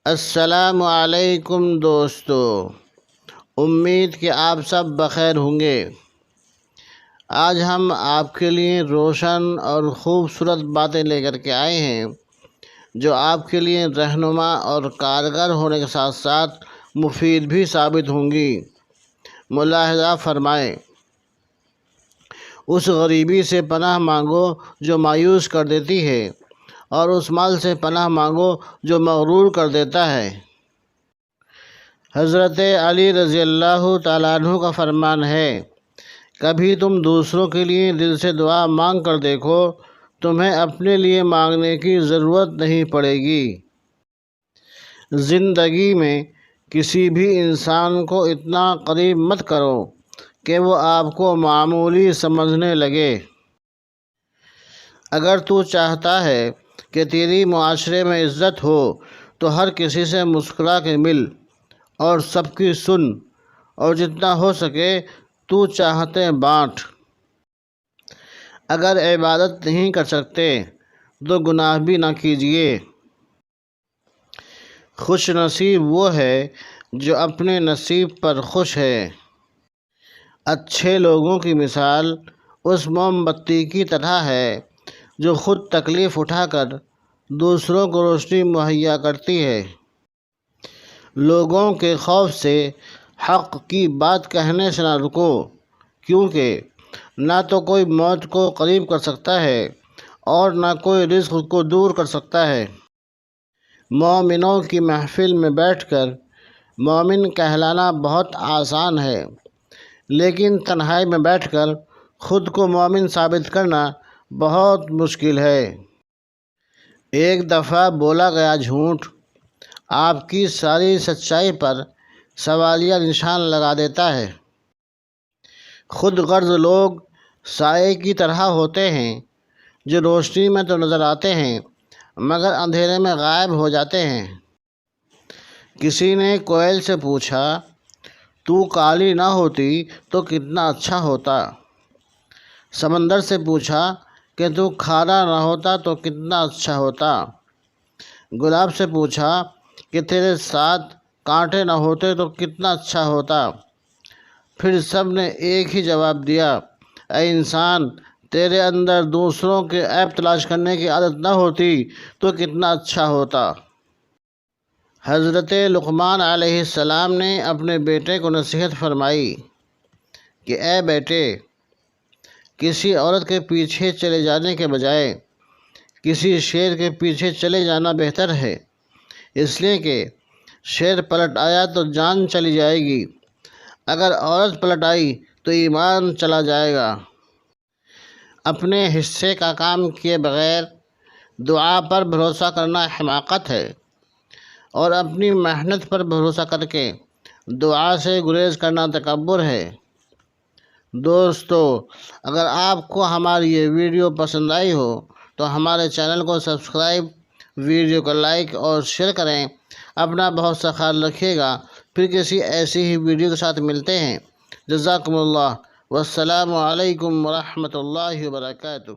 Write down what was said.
السلام علیکم دوستو، امید کہ آپ سب بخیر ہوں گے۔ آج ہم آپ کے لیے روشن اور خوبصورت باتیں لے کر کے آئے ہیں جو آپ کے لیے رہنما اور کارگر ہونے کے ساتھ ساتھ مفید بھی ثابت ہوں گی۔ ملاحظہ فرمائیں، اس غریبی سے پناہ مانگو جو مایوس کر دیتی ہے، اور اس مال سے پناہ مانگو جو مغرور کر دیتا ہے۔ حضرت علی رضی اللہ تعالیٰ عنہ کا فرمان ہے، کبھی تم دوسروں کے لیے دل سے دعا مانگ کر دیکھو، تمہیں اپنے لیے مانگنے کی ضرورت نہیں پڑے گی۔ زندگی میں کسی بھی انسان کو اتنا قریب مت کرو کہ وہ آپ کو معمولی سمجھنے لگے۔ اگر تو چاہتا ہے کہ تیری معاشرے میں عزت ہو تو ہر کسی سے مسکرا کے مل اور سب کی سن، اور جتنا ہو سکے تو چاہتے بانٹ۔ اگر عبادت نہیں کر سکتے تو گناہ بھی نہ کیجیے۔ خوش نصیب وہ ہے جو اپنے نصیب پر خوش ہے۔ اچھے لوگوں کی مثال اس موم بتی کی طرح ہے جو خود تکلیف اٹھا کر دوسروں کو روشنی مہیا کرتی ہے۔ لوگوں کے خوف سے حق کی بات کہنے سے نہ رکو، کیونکہ نہ تو کوئی موت کو قریب کر سکتا ہے اور نہ کوئی رزق کو دور کر سکتا ہے۔ مومنوں کی محفل میں بیٹھ کر مومن کہلانا بہت آسان ہے، لیکن تنہائی میں بیٹھ کر خود کو مومن ثابت کرنا بہت مشکل ہے۔ ایک دفعہ بولا گیا جھوٹ آپ کی ساری سچائی پر سوالیہ نشان لگا دیتا ہے۔ خود غرض لوگ سائے کی طرح ہوتے ہیں جو روشنی میں تو نظر آتے ہیں مگر اندھیرے میں غائب ہو جاتے ہیں۔ کسی نے کوئل سے پوچھا، تو کالی نہ ہوتی تو کتنا اچھا ہوتا۔ سمندر سے پوچھا کہ تو کھارا نہ ہوتا تو کتنا اچھا ہوتا۔ گلاب سے پوچھا کہ تیرے ساتھ کانٹے نہ ہوتے تو کتنا اچھا ہوتا۔ پھر سب نے ایک ہی جواب دیا، اے انسان، تیرے اندر دوسروں کے عیب تلاش کرنے کی عادت نہ ہوتی تو کتنا اچھا ہوتا۔ حضرت لقمان علیہ السلام نے اپنے بیٹے کو نصیحت فرمائی کہ اے بیٹے، کسی عورت کے پیچھے چلے جانے کے بجائے کسی شیر کے پیچھے چلے جانا بہتر ہے، اس لیے کہ شیر پلٹ آیا تو جان چلی جائے گی، اگر عورت پلٹ آئی تو ایمان چلا جائے گا۔ اپنے حصے کا کام کیے بغیر دعا پر بھروسہ کرنا حماقت ہے، اور اپنی محنت پر بھروسہ کر کے دعا سے گریز کرنا تکبر ہے۔ دوستو، اگر آپ کو ہماری یہ ویڈیو پسند آئی ہو تو ہمارے چینل کو سبسکرائب، ویڈیو کو لائک اور شیئر کریں۔ اپنا بہت سا خیال رکھیے گا۔ پھر کسی ایسی ہی ویڈیو کے ساتھ ملتے ہیں۔ جزاکم اللہ، والسلام علیکم ورحمۃ اللہ وبرکاتہ۔